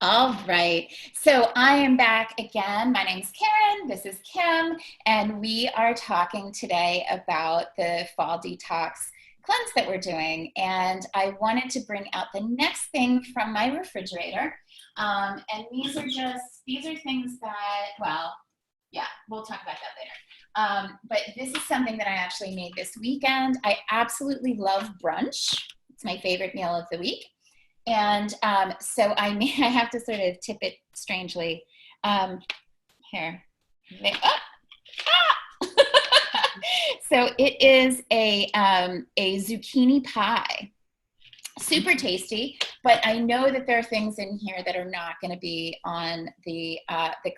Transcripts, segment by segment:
All right. So I am back again. My name's Karen. This is Kim, and we are talking today about the fall detox cleanse that we're doing. And I wanted to bring out the next thing from my refrigerator. And these are things that, well, yeah, we'll talk about that later. But this is something that I actually made this weekend. I absolutely love brunch. It's my favorite meal of the week. And so I have to sort of tip it strangely. Here. Ah! So it is a zucchini pie. Super tasty, but I know that there are things in here that are not going to be on the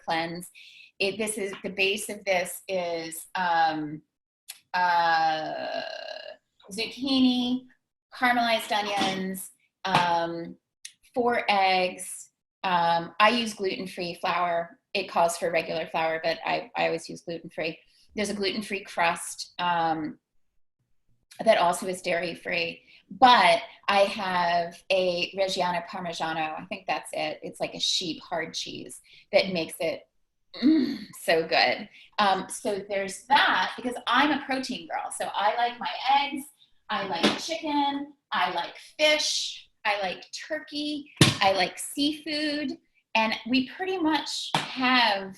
cleanse. This is the base of this is zucchini, caramelized onions, 4 eggs. I use gluten-free flour. It calls for regular flour, but I always use gluten-free. There's a gluten-free crust that also is dairy-free. But I have a Reggiano Parmigiano. I think that's it. It's like a sheep hard cheese that makes it so good. So there's that, because I'm a protein girl. So I like my eggs. I like chicken. I like fish. I like turkey. I like seafood. And we pretty much have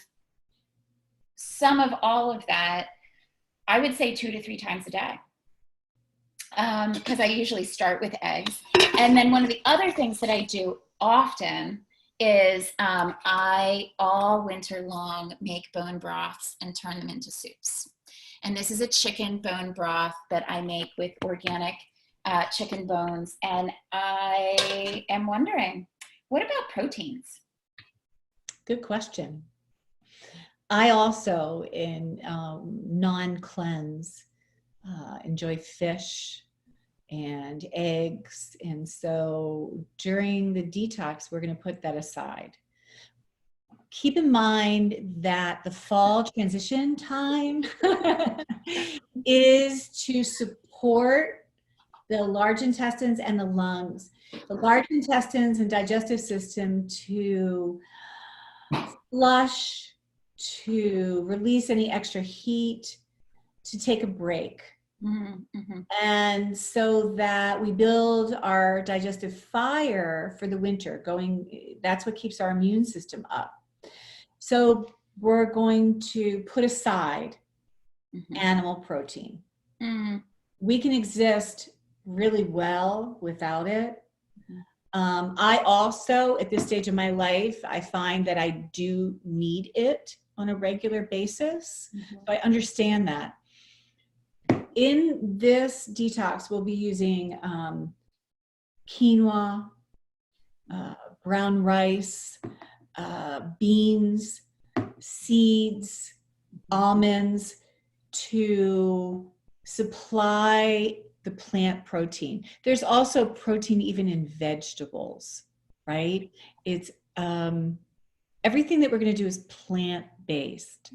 some of all of that, I would say 2 to 3 times a day. Because I usually start with eggs. And then one of the other things that I do often is I, all winter long, make bone broths and turn them into soups. And this is a chicken bone broth that I make with organic chicken bones. And I am wondering, what about proteins? Good question. I also, in non-cleanse, enjoy fish and eggs. And so during the detox, we're going to put that aside. Keep in mind that the fall transition time is to support the large intestines and the lungs. The large intestines and digestive system to flush, to release any extra heat, to take a break. Mm-hmm. And so that we build our digestive fire for the winter that's what keeps our immune system up. So we're going to put aside animal protein. We can exist really well without it. I also, at this stage of my life, I find that I do need it on a regular basis. So I understand that. In this detox, we'll be using quinoa, brown rice, beans, seeds, almonds to supply the plant protein. There's also protein even in vegetables, right? It's everything that we're going to do is plant-based.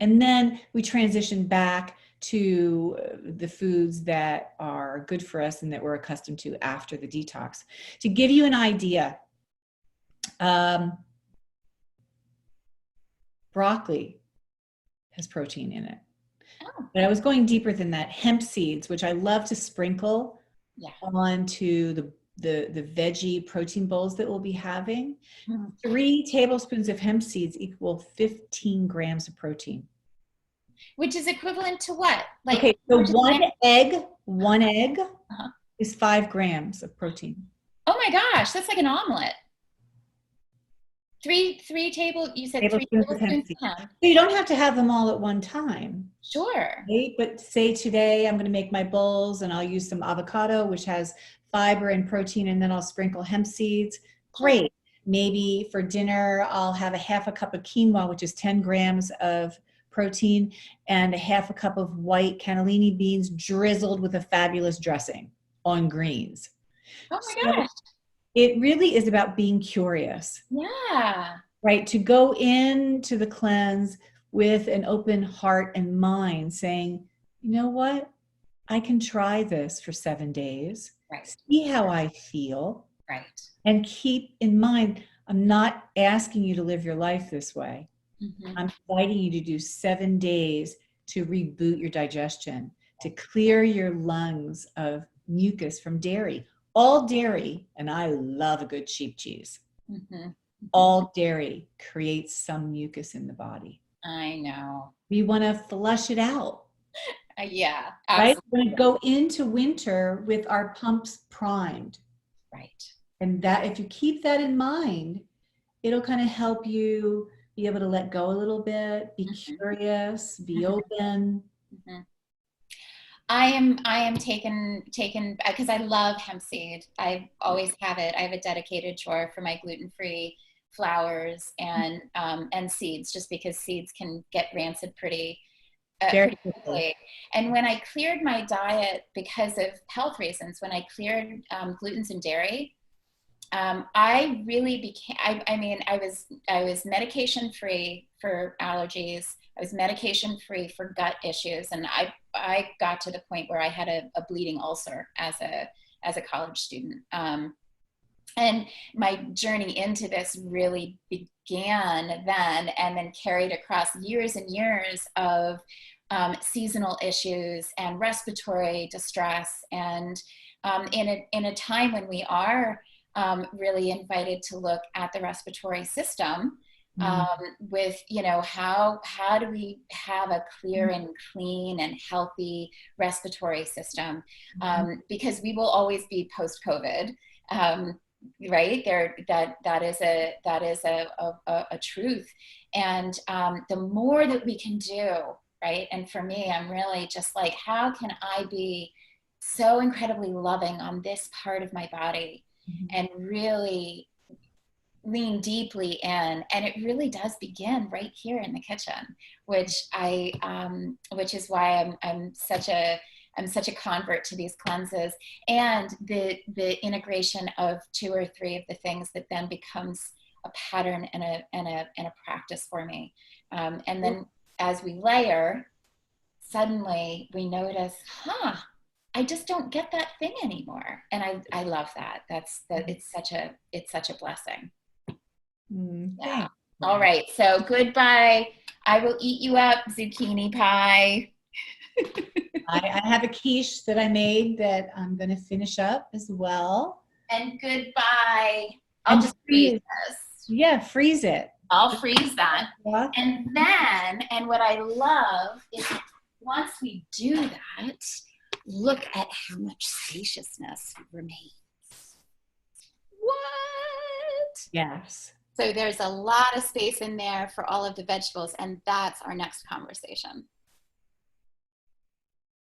And then we transition back to the foods that are good for us and that we're accustomed to after the detox. To give you an idea, broccoli has protein in it. Oh. But I was going deeper than that. Hemp seeds, which I love to sprinkle onto the veggie protein bowls that we'll be having. 3 tablespoons of hemp seeds equal 15 grams of protein. Which is equivalent to what? Like, okay, so one egg is 5 grams of protein. Oh my gosh, that's like an omelet. You said 3 tablespoons of hemp seeds. So you don't have to have them all at one time. Sure. Right? But say today I'm going to make my bowls and I'll use some avocado, which has fiber and protein, and then I'll sprinkle hemp seeds. Great. Maybe for dinner, I'll have a half a cup of quinoa, which is 10 grams of protein, and a half a cup of white cannellini beans drizzled with a fabulous dressing on greens. Oh my gosh. It really is about being curious. Yeah. Right? To go into the cleanse with an open heart and mind saying, you know what? I can try this for 7 days. Right. See how I feel. Right. And keep in mind, I'm not asking you to live your life this way. Mhm. I'm inviting you to do 7 days to reboot your digestion, to clear your lungs of mucus from dairy. All dairy, and I love a good sheep cheese, Mhm. Mhm. all dairy creates some mucus in the body. I know. We want to flush it out, Yeah, right? We're going absolutely. to go into winter with our pumps primed. Right. And that, if you keep that in mind, it'll kind of help you be able to let go a little bit, be Mhm. curious, be Mhm. open. Mhm. I am taken because I love hemp seed. I always have it. I have a dedicated drawer for my gluten-free flours and seeds, just because seeds can get rancid Very pretty quickly. quickly. And when I cleared my diet because of health reasons, when I cleared glutens and dairy, I really became, I mean, I was medication free for allergies. I was medication free for gut issues. And I got to the point where I had a bleeding ulcer as a college student. And my journey into this really began then, and then carried across years and years of seasonal issues and respiratory distress. And in a time when we are really invited to look at the respiratory system, Mm. with, you know, how do we have a clear and clean and healthy respiratory system, because we will always be post COVID, right there. That is a truth. And the more that we can do, right? And for me, I'm really just like, how can I be so incredibly loving on this part of my body and really lean deeply in? And it really does begin right here in the kitchen, which is why I'm such a convert to these cleanses, and the integration of 2 or 3 of the things that then becomes a pattern and a practice for me. And then as we layer, suddenly we notice, I just don't get that thing anymore. And I love that. It's such a blessing. Yeah. Thanks. All right. So goodbye. I will eat you up, zucchini pie. I have a quiche that I made that I'm going to finish up as well. And goodbye. I'll And just freeze freeze. this. Yeah, freeze it. I'll freeze that. Yeah. And then, and what I love is once we do that, look at how much spaciousness remains. What? Yes. So there's a lot of space in there for all of the vegetables, and that's our next conversation.